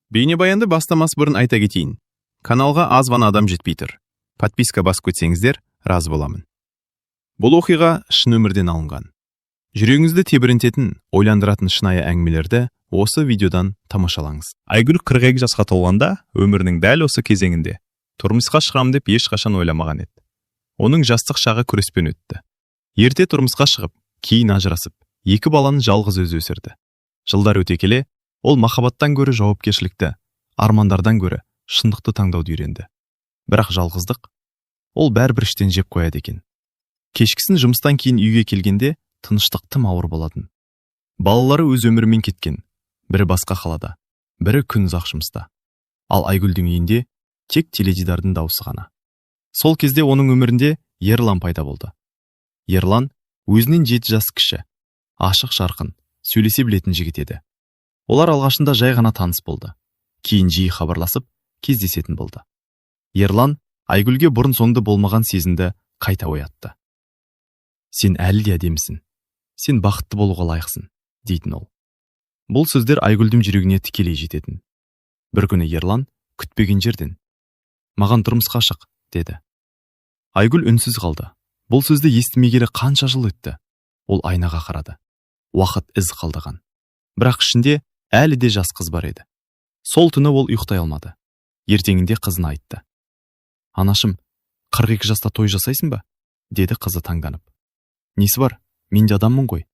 Бейнебаянды бастамас бұрын айта кетейін. Каналға аз ғана адам жетпей тұр. Подписка басып кетсеңіздер, разы боламын. Бұл оқиға шын өмірден алынған. Жүрегіңізді тебірентетін, ойландыратын шынайы әңгімелерді осы видеодан тамашалаңыз. Айгүл 42 жасқа толғанда, өмірінің дәл осы кезеңінде тұрмысқа шығам деп ешқашан ойламаған еді. Оның жастық шағы күреспен өтті. Ерте тұрмысқа шығып, кейін ажырасып, 2 баланы жалғыз өзі өсірді. Жылдар өте келе, ол махаббаттан гөрі жауапкершілікті, армандардан гөрі шындықты таңдауды үйренді. Бірақ жалғыздық, ол бәрібір іштен жеп қояды екен. Кешкісін жұмыстан кейін үйге келгенде тыныштық тым ауыр болатын. Балалары өз өмірімен кеткен, бірі басқа қалада, бірі күн ұзақ жұмыста. Ал Айгүлдің үйінде тек теледидардың дауысы ғана. Сол кезде оның өмірінде Ерлан пайда болды. Ерлан өзінен 7 жас кіші, ашық жарқын, сөйлесе білетін жігіт еді. Олар алғашында жай ғана таныс болды. Кейін жиі хабарласып, кездесетін болды. Ерлан Айгүлге бұрын соңды болмаған сезімді қайта оятты. Сен әлі де әдемісің. Сен бақытты болуға лайықсың, дейтін ол. Бұл сөздер Айгүлдің жүрегіне тікелей жететін. Бір күні Ерлан күтпеген жерден: "Маған тұрмысқа шық", деді. Айгүл үнсіз қалды. Бұл сөзді естімегелі қанша жыл өтті. Ол айнаға қарады. Уақыт із қалдырған. Бірақ ішінде әлі де жас қыз бар еді. Сол түні ол ұйықтай алмады. Ертеңінде қызына айтты: "Анашым, 42 жаста той жасайсың ба?" деді қызы таңданып. "Несі бар? Мен де адаммын ғой."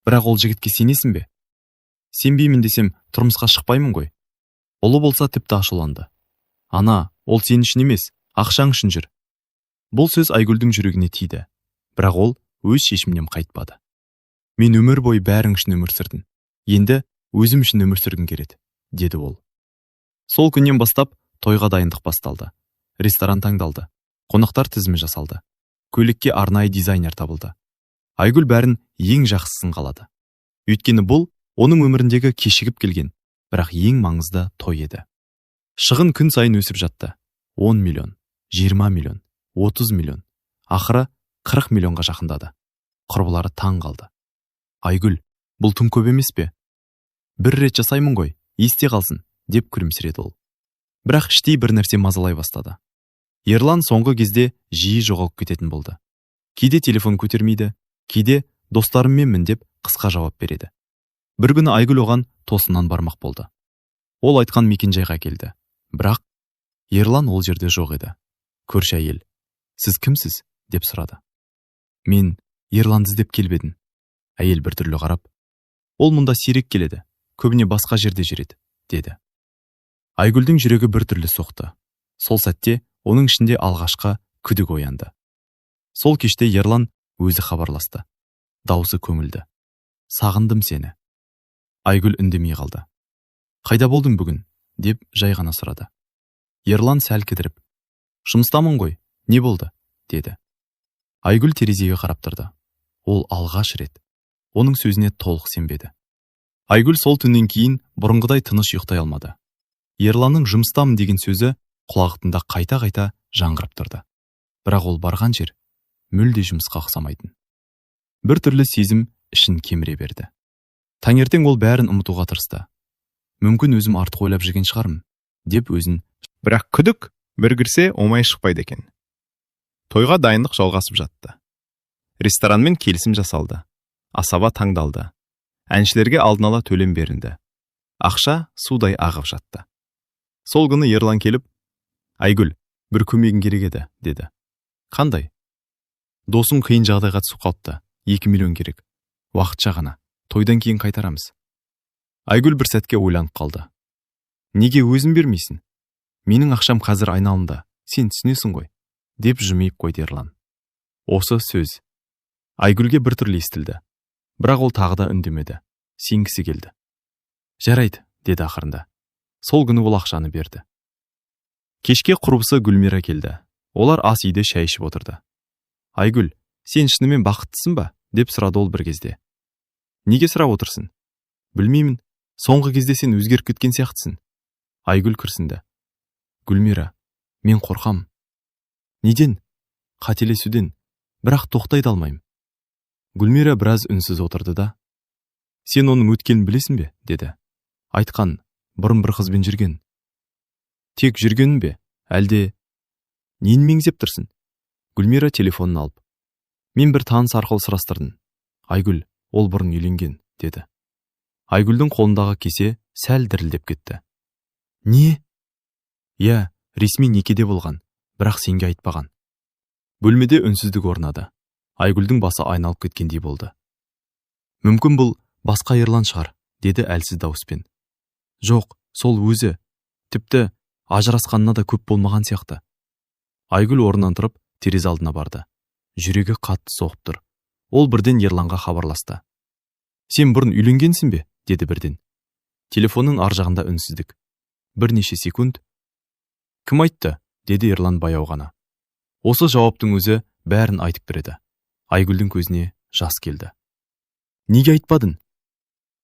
"Бірақ ол жігітке сенесің бе?" "Сенбеймін десем, тұрмысқа шықпаймын ғой." Ұлы болса тіпті ашуланды. "Ана, ол сен үшін емес, ақшаң үшін жүр." Бұл сөз Айгүлдің жүрегіне тиді. Бірақ ол өз шешімінен қайтпады. "Мен өмір бойы бәрің үшін өмір сүрдім. Енді өзім үшін өмір сүргім келеді", деді ол. Сол күннен бастап тойға дайындық басталды. Ресторан таңдалды. Қонақтар тізімі жасалды. Көйлекке арнайы дизайнер табылды. Айгүл бәрін ең жақсысын қалады. Өйткені бұл оның өміріндегі кешігіп келген, бірақ ең маңызды той еді. Шығын күн сайын өсіп жатты. 10 миллион, 20 миллион, 30 миллион. Ақыры 40 миллионға жақындады. Құрбылары таң қалды. "Айгүл, бұл тым көп емес пе? Бір рет жасаймын ғой, есте қалсын", деп күлімсіреді ол. Бірақ іштей бір нәрсе мазалай бастады. Ерлан соңғы кезде жиі жоғалып кететін болды. Кейде телефон көтермейді, кейде "достарымменмін" деп қысқа жауап береді. Бір күні Айгүл оған тосыннан бармақ болды. Ол айтқан мекенжайға келді. Бірақ Ерлан ол жерде жоқ еді. Көрші әйел: "Сіз кімсіз?" деп сұрады. "Мен Ерланды іздеп келбедім." Әйел біртүрлі қарап: "Ол мұнда сирек келеді, көбіне басқа жерде жүреді", деді. Айгүлдің жүрегі біртүрлі соқты. Сол сәтте оның ішінде алғашқы күдік оянды. Сол кеште Ерлан өзі хабарласты. Даусы көңілді: "Сағындым сені." Айгүл үндемей қалды. "Қайда болдың бүгін?" деп жай ғана сұрады. Ерлан сәл кідіріп: "Жұмыстамын ғой, не болды?" деді. Айгүл терезеге қарап тұрды. Ол алғаш рет оның сөзіне толық сенбеді. Айгүл сол түннен кейін бұрынғыдай тыныш ұйықтай алмады. Ерланның "жұмыстамын" деген сөзі құлағында қайта-қайта жаңғырып тұрды. Бірақ ол барған жер мүлде жұмысқа ұқсамайтын. Бір түрлі сезім ішін кеміре берді. Таңертең ол бәрін ұмытуға тырысты. "Мүмкін өзім артық ойлап жүрген шығармын", деп өзін. Бірақ күдік бір кірсе оңай шықпайды екен. Тойға дайындық жалғасып жатты. Ресторанмен келісім жасалды. Асаба таңдалды. Әншілерге алдын ала төлем берілді. Ақша судай ағып жатты. Сол күні Ерлан келіп: "Айгүл, бір көмегің керек еді", деді. "Қандай?" "Досың қиын жағдайға түсіп қалыпты. 2 миллион керек. Уақытша ғана. Тойдан кейін қайтарамыз." Айгүл бір сәтке ойланып қалды. "Неге өзің бермейсің? Менің ақшам қазір айналымда. Сен түсінесің ғой", деп жымиып қойды Ерлан. Осы сөз Айгүлге біртүрлі естілді. Бірақ ол тағы да үндемеді. Сенгісі келді. "Жарайды", деді ақырында. Сол күні ол ақшаны берді. Кешке құрбысы Гүлмира келді. Олар ас үйде шай ішіп отырды. "Айгүл, сен шынымен бақыттысың ба?" деп сұрады ол бір кезде. "Неге сұрап отырсың?" "Білмеймін. Соңғы кезде сен өзгеріп кеткен сияқтысың." Айгүл күрсінді. "Гүлмира, мен қорқам." "Неден?" "Қателесуден. Бірақ тоқтай да алмаймын." Гүлмира біраз үнсіз отырды да: "Сен оның өткенін білесің бе?" деді. "Айтқан, бұрын бір қызбен жүрген. Тек жүргенін бе, әлде нені меңзеп тұрсың? Гүлмира телефонын алып. Мен бір таныс арқылы сұрастырдым. Айгүл, ол бұрын үйленген, деді. Айгүлдің қолындағы кесе сәл дірілдеп кетті. Не? Я, ресми некеде болған, бірақ сенге айтпаған. Бөлмеде үнсіздік орнады. Айгүлдің басы айналып кеткендей болды. Мүмкін бұл басқа Ерлан шығар, деді әлсіз дауыспен. Жоқ, сол өзі. Тіпті ажырасқанына да көп болмаған сияқты. Айгүл орнынан тұрып, терезе алдына барды. Жүрегі қатты соғып тұр. Ол бірден Ерланға хабарласты. Сен бұрын үйленгенсің бе? Деді бірден. Телефонның ар жағында үнсіздік. Бірнеше секунд. Кім айтты? Деді Ерлан баяу ғана. Осы жауаптың өзі бәрін айтып береді. Айгүлдің көзіне жас келді. Неге айтпадың?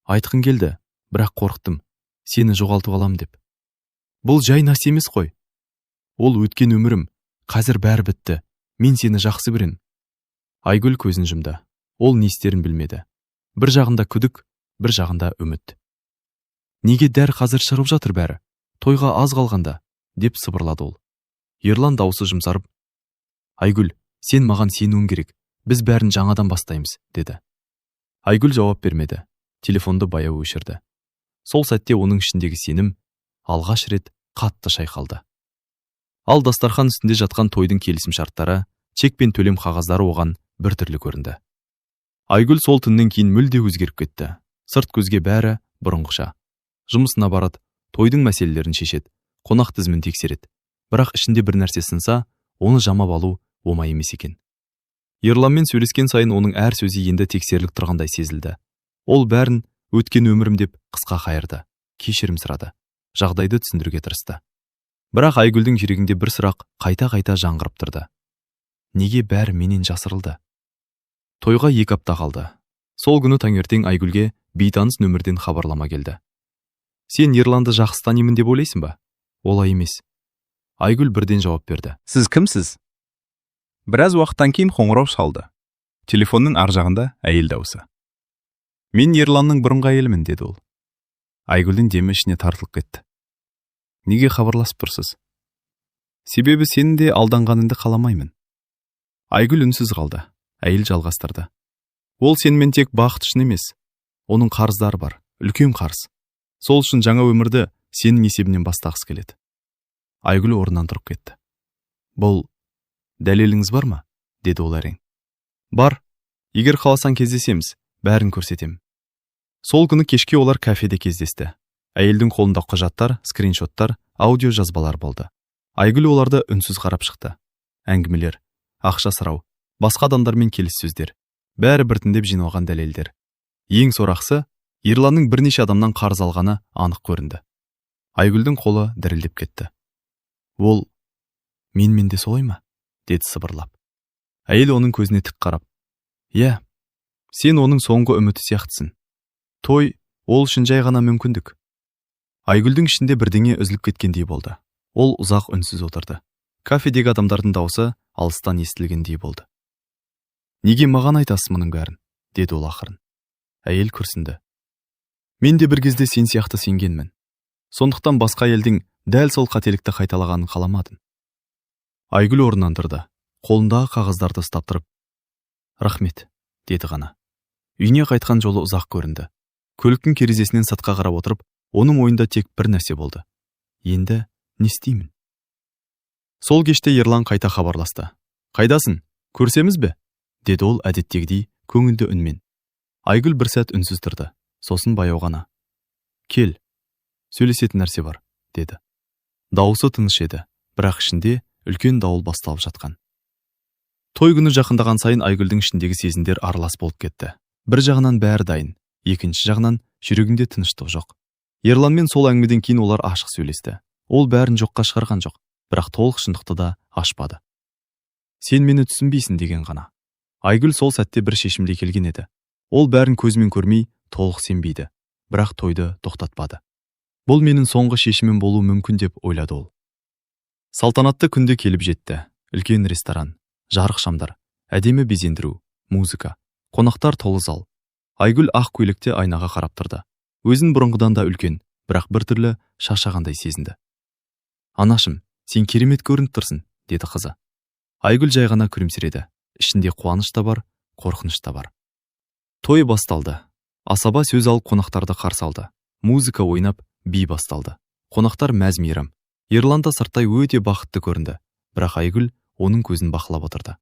Айтқың келді, бірақ қорықтым. Сені жоғалтып алам деп. Бұл жай нәрсе емес қой. Ол өткен өмірім, қазір бәрі бітті. Мен сені жақсы көрем. Айгүл көзін жұмды. Ол не істерін білмеді. Бір жағында күдік, бір жағында үміт. Неге дәр қазір шығып жатыр бәрі? Тойға аз қалғанда, деп сыбырлады ол. Ерлан даусы жұмсарып, Айгүл, сен маған сенуің керек. Біз бәрін жаңадан бастаймыз, деді. Айгүл жауап бермеді. Телефонды баяу өшірді. Сол сәтте оның ішіндегі сенім алғаш рет қатты шайқалды. Ал дастархан үстінде жатқан тойдың келісім шарттары, чек пен төлем қағаздары оған бір түрлі көрінді. Айгүл сол түннен кейін мүлде өзгеріп кетті. Сырт көзге бәрі бұрынғыша. Жұмысына барады, тойдың мәселелерін шешеді, қонақ тізімін тексереді. Бірақ ішінде бір нәрсе сынса, оны жамап алу оңай емес екен. Ерланмен сөйлескен сайын оның әр сөзі енді тексеріліп тұрғандай сезілді. Ол бәрін өткен өмірім деп қысқа қайырды, кешірім сұрады, жағдайды түсіндіруге тырысты. Бірақ Айгүлдің жүрегінде бір сұрақ қайта-қайта жаңғырып тұрды. Неге бәрі менен жасырылды? Тойға 2 апта қалды. Сол күні таңертең Айгүлге бейтаныс нөмірден хабарлама келді. Сен Ерланды жақсы танимын деп ойлайсың ба? Олай емес. Айгүл бірден жауап берді. Сіз кімсіз? Біраз уақыттан кейін қоңырау шалды. Телефонның ар жағында әйел дауысы. Мен Ерланның бұрынғы әйелімін, деді ол. Айгүлдің демі ішіне тартылып кетті. Неге хабарласып тұрсыз? Себебі сенің де алданғаныңды қаламаймын. Айгүл үнсіз қалды. Әйел жалғастырды. Ол сенімен тек бақыт үшін емес. Оның қарыздары бар, үлкен қарыз. Сол үшін жаңа өмірді сенің есебінен бастағысы келеді. Айгүл орнынан тұрып кетті. Бұл дәлеліңіз бар ма? Деді ол әрең. Бар. Егер қаласаң кездесеміз, бәрін көрсетем. Сол күні кешке олар кафеде кездесті. Әйелдің қолында құжаттар, скриншоттар, аудио жазбалар болды. Айгүл оларды үнсіз қарап шықты. Әңгімелер, ақша сұрау, басқа адамдармен келіссөздер, бәрі біртіндеп жиналған дәлелдер. Ең сорақысы, Ерланның бірнеше адамнан қарыз алғаны анық көрінді. Айгүлдің қолы дірілдеп кетті. Ол менмен де солай ма? Деді сыбырлап. Әйел оның көзіне тік қарап. Иә, сен оның соңғы үміті сияқтысың. Той ол үшін жай ғана мүмкіндік. Айгүлдің ішінде бірдеңе үзіліп кеткендей болды. Ол ұзақ үнсіз отырды. Кафедегі адамдардың дауысы алыстан естілгендей болды. Неге маған айтасыз мұның бәрін? Деді ол ақырын. Әйел күрсінді. Мен де бір кезде сен сияқты сенгенмін. Сондықтан басқа елдің дәл сол қателікті қайталағанын қаламадым. Айгүл орнынан тұрды. Қолындағы қағаздарды ұстап тұрып, рахмет, деді ғана. Үйіне қайтқан жолы ұзақ көрінді. Көліктің терезесінен сыртқа қарап отырып, оның ойында тек бір нәрсе болды. Енді не істеймін? Сол кеште Ерлан қайта хабарласты. Қайдасың? Көрсеміз бе? Деді ол әдеттегідей көңілді үнмен. Айгүл бір сәт үнсіз тұрды. Сосын баяу ғана. Кел, сөйлесетін нәрсе бар, деді. Дауысы тыныш еді, бірақ ішінде үлкен дауыл басталып жатқан. Той күні жақындаған сайын Айгүлдің ішіндегі сезімдер аралас болып кетті. Бір жағынан бәрі дайын, екінші жағынан жүрегінде тыныштық жоқ. Ерланмен сол әңгімеден кейін олар ашық сөйлесті. Ол бәрін жоққа шығарған жоқ, бірақ толық шындықты да ашпады. Сен мені түсінбейсің деген ғана. Айгүл сол сәтте бір шешімге келген еді. Ол бәрін көзімен көрмей, толық сенбейді, бірақ тойды тоқтатпады. Бұл менің соңғы шешімім болуы мүмкін деп ойлады ол. Салтанатты күнде келіп жетті. Үлкен ресторан, жарық шамдар, әдемі безендіру, музыка, қонақтар толы зал. Айгүл ақ көйлекте айнаға қарап тұрды. Өзін бұрынғыдан да үлкен, бірақ біртүрлі шаршағандай сезінді. Анашым, сен керемет көрініп тұрсың, деді қызы. Айгүл жай ғана күлімсіреді. Ішінде қуаныш та бар, қорқыныш та бар. Той басталды. Асаба сөз алып қонақтарды қарсы алды. Музыка ойнап, би басталды. Қонақтар мәз-мейрам. Ерлан да сырттай өте бақытты көрінді. Бірақ Айгүл оның көзін бақылап отырды.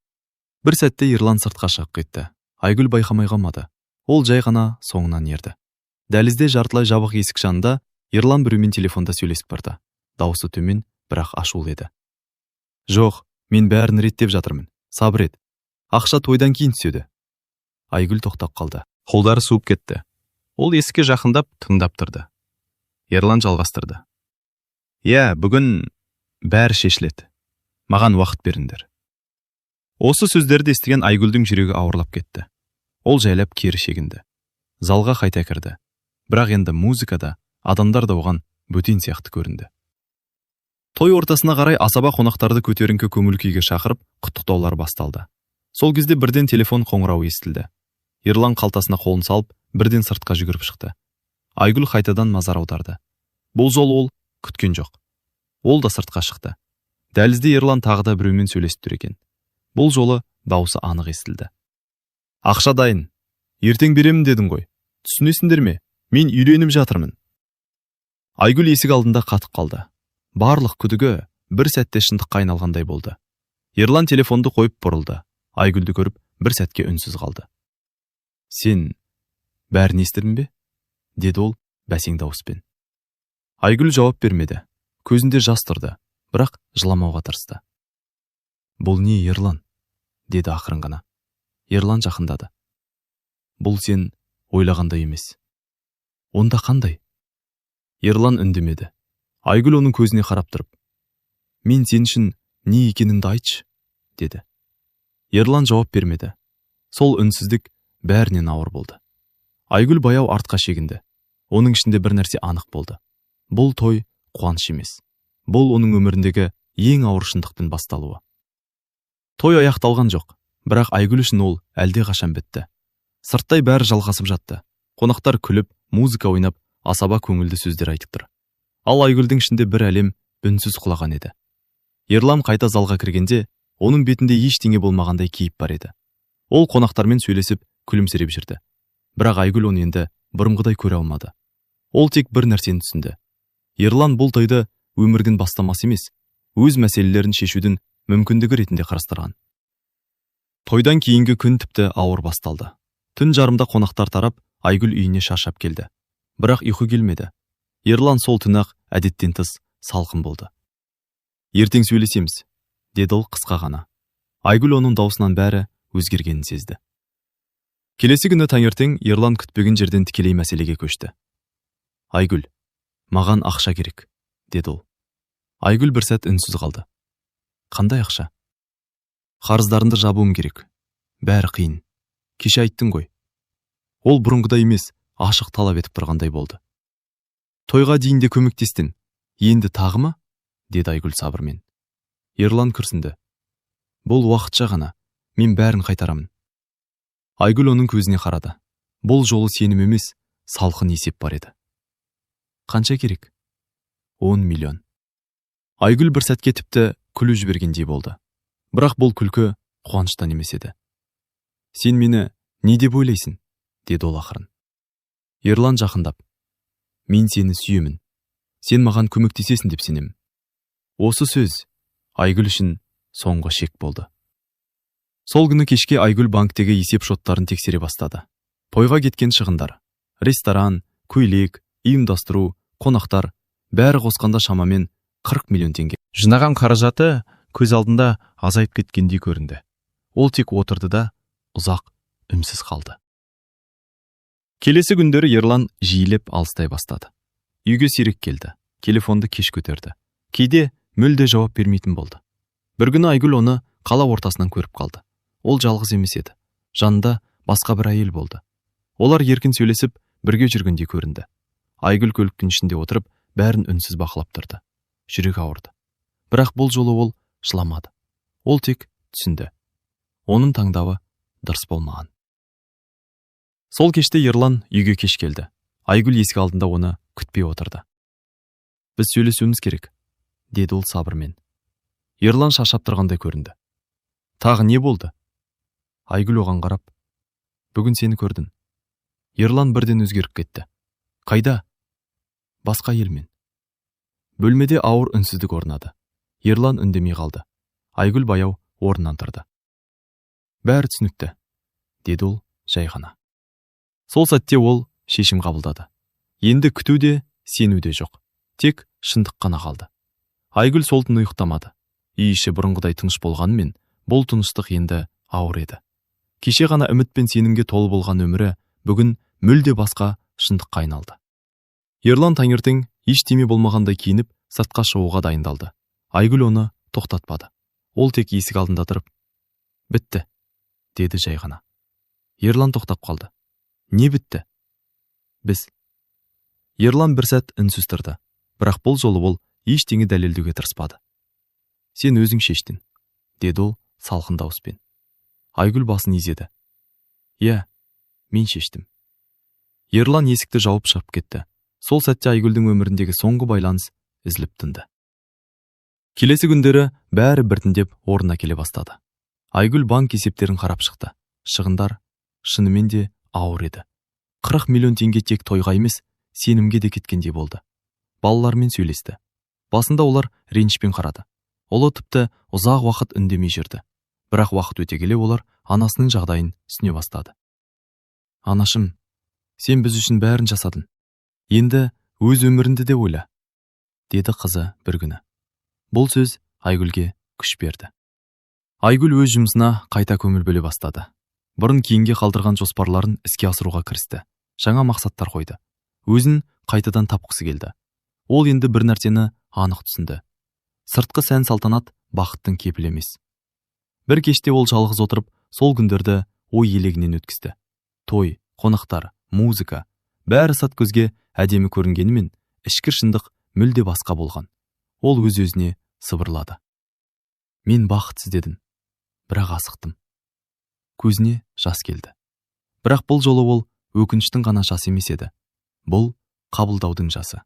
Бір сәтте Ерлан сыртқа шығып кетті. Айгүл байқамай қалмады. Ол жай ғана соңынан ерді. Дәлізде жартылай жабық есік жанында Ерлан біреумен телефонда сөйлесіп барды. Дауысы төмен, бірақ ашулы еді. Жоқ, мен бәрін реттеп жатырмын. Сабыр ет. Ақша тойдан кейін түседі. Айгүл тоқтап қалды. Қолдары суып кетті. Ол есікке жақындап, тыңдап тұрды. Ерлан жалғастырды. Бүгін бәрі шешіледі. Маған уақыт беріңдер. Осы сөздерді естіген Айгүлдің жүрегі ауырлап кетті. Ол жайлап кері шегінді. Залға қайта кірді. Бірақ енді музыкада, адамдар да оған бөтен сияқты көрінді. Той ортасына қарай асаба қонақтарды көтеріңкі көңіл күйге шақырып, құттықтаулар басталды. Сол кезде бірден телефон қоңырауы естілді. Ерлан қалтасына қолын салып, бірден сыртқа жүгіріп шықты. Айгүл қайтадан назар аударды. Бұл жолы ол күткен жоқ. Ол да сыртқа шықты. Дәлізде Ерлан тағы да біреумен сөйлесіп тұр екен. Бұл жолы даусы анық естілді. Ақша дайын. Ертең беремін дедің ғой. Түсінесіңдер ме? Мен үйленіп жатырмын. Айгүл есік алдында қатып қалды. Барлық күдігі бір сәтте шындыққа айналғандай болды. Ерлан телефонды қойып бұрылды. Айгүлді көріп, бір сәтке үнсіз қалды. Сен бәрін естідің бе? Деді ол бәсең дауыспен. Айгүл жауап бермеді. Көзінде жас тұрды, бірақ жыламауға тырысты. Бұл не, Ерлан? Деді ақырын ғана. Ерлан жақындады. Бұл сен ойлағандай емес. Онда қандай? Ерлан үндемеді. Айгүл оның көзіне қарап тұрып. Мен сен үшін не екеніңді айтшы, деді. Ерлан жауап бермеді. Сол үнсіздік бәрінен ауыр болды. Айгүл баяу артқа шегінді. Оның ішінде бір нәрсе анық болды. Бұл той қуаныш емес. Бұл оның өміріндегі ең ауыр шындықтың басталуы. Той аяқталған жоқ, бірақ Айгүл үшін ол әлде қашан бітті. Сырттай бәрі жалғасып жатты. Қонақтар күліп, музыка ойнап, асаба көңілді сөздер айтып тұр. Ал Айгүлдің ішінде бір әлем үнсіз құлаған еді. Ерлан қайта залға кіргенде, оның бетінде ештеңе болмағандай кейіп бар еді. Ол қонақтармен сөйлесіп, күлімсіреп жүрді. Бірақ Айгүл оны енді бұрынғыдай көре алмады. Ол тек бір нәрсені түсінді. Ерлан бұл тойды өмірдің бастамасы емес, өз мәселелерін шешудің мүмкіндігі ретінде қарастырған. Тойдан кейінгі күн тіпті ауыр басталды. Түн жарымда қонақтар тарап, Айгүл үйіне шаршап келді. Бірақ ұйқы келмеді. Ерлан сол түн-ақ әдеттен тыс салқын болды. Ертең сөйлесеміз, деді ол қысқа ғана. Айгүл оның даусынан бәрі өзгергенін сезді. Келесі күні таңертең Ерлан күтпеген жерден тікелей мәселеге көшті. Айгүл, маған ақша керек, деді ол. Айгүл бір сәт үнсіз қалды. Қандай ақша? Қарыздарымды жабуым керек. Бәрі қиын. Кеше айттың ғой. Ол бұрынғыдай емес, ашық талап етіп тұрғандай болды. Тойға дейін де көмектестің. Енді тағы ма? Деді Айгүл сабырмен. Ерлан күрсінді. Бұл уақытша ғана. Мен бәрін қайтарамын. Айгүл оның көзіне қарады. Бұл жолы сенім емес, салқын есеп бар еді. Қанша керек? 10 миллион. Айгүл бір сәтке тіпті күліп жібергендей болды. Бірақ бұл күлкі қуаныштан емес еді. Сен мені не деп ойлайсың? Деді ол ақырын. Ерлан жақындап. Мен сені сүйемін. Сен маған көмектесесің деп сенемін. Осы сөз Айгүл үшін соңғы шек болды. Сол күні кешке Айгүл банктегі есеп шоттарын тексере бастады. Тойға кеткен шығындар, ресторан, көйлек, ұйымдастыру, қонақтар, бәрі қосқанда шамамен 40 миллион теңге. Жинаған қаражаты көз алдында азайып кеткендей көрінді. Ол тек отырды да ұзақ үнсіз қалды. Келесі күндері Ерлан жиілеп алыстай бастады. Үйге сирек келді. Телефонды кеш көтерді. Кейде мүлде жауап бермейтін болды. Бір күні Айгүл оны қала ортасынан көріп қалды. Ол жалғыз емес еді. Жанында басқа бір әйел болды. Олар еркін сөйлесіп, бірге жүргендей көрінді. Айгүл көліктің ішінде отырып, бәрін үнсіз бақылап тұрды. Жүрегі ауырды. Бірақ бұл жолы ол жыламады. Ол тек түсінді. Оның таңдауы дұрыс болмаған. Сол кеште Ерлан үйге кеш келді. Айгүл есік алдында оны күтпей отырды. Біз сөйлесуіміз керек, деді ол сабырмен. Ерлан шаршап тұрғандай көрінді. Тағы не болды? Айгүл оған қарап, бүгін сені көрдім. Ерлан бірден өзгеріп кетті. Қайда? Басқа елмен. Бөлмеде ауыр үнсіздік орнады. Ерлан үндемей қалды. Айгүл баяу орнынан тұрды. Бәрі түсінікті, деді ол жай ғана. Сол сәтте ол шешім қабылдады. Енді күту де, сену де жоқ. Тек шындық қана қалды. Айгүл сол түні ұйықтамады. Үй іші бұрынғыдай тыныш болғанымен, бұл тыныштық енді ауыр еді. Кеше ғана үміт пен сенімге толы болған өмірі бүгін мүлде басқа шындыққа айналды. Ерлан таңертең ештеме болмағандай киініп, сыртқа шығуға дайындалды. Айгүл оны тоқтатпады. Ол тек есік алдында тұрып, бітті, деді жай ғана. Ерлан тоқтап қалды. Не бітті? Біз. Ерлан бір сәт үнсіз тұрды, бірақ бұл жолы ол ештеңе дәлелдеуге тырыспады. Сен өзің шештің, деді ол салқын дауыспен. Айгүл басын изеді. Иә, мен шештім. Ерлан есікті жауып шығып кетті. Сол сәтте Айгүлдің өміріндегі соңғы байланыс үзіліп тынды. Келесі күндері бәрі біртіндеп орнына келе бастады. Айгүл банк есептерін қарап шықты. Шығындар шынымен де ауыр еді. 40 миллион теңге тек тойға емес, сенімге де кеткендей болды. Балалармен сөйлесті. Басында олар ренішпен қарады. Олы тіпті ұзақ уақыт үндемей жүрді. Бірақ уақыт өте келе олар анасының жағдайын түсіне бастады. Анашым, сен біз үшін бәрін жасадың. Енді өз өміріңді де ойла, деді қызы бір күні. Бұл сөз Айгүлге күш берді. Айгүл өз жұмысына қайта көңіл бөле бастады. Бұрын кейінге қалдырған жоспарларын іске асыруға кірісті. Жаңа мақсаттар қойды. Өзін қайтадан тапқысы келді. Ол енді бір нәрсені анық түсінді. Сыртқы сән салтанат бақыттың кепілі емес. Бір кеште ол жалғыз отырып, сол күндерді ой елегінен өткізді. Той, қонақтар, музыка, бәрі сәт көзге әдемі көрінгенімен, ішкі шындық мүлде басқа болған. Ол өз-өзіне сыбырлады. Мен бақытсыз дедім, бірақ асықтым. Көзіне жас келді. Бірақ бұл жолы ол өкініштің ғана жасы емес еді. Бұл қабылдаудың жасы.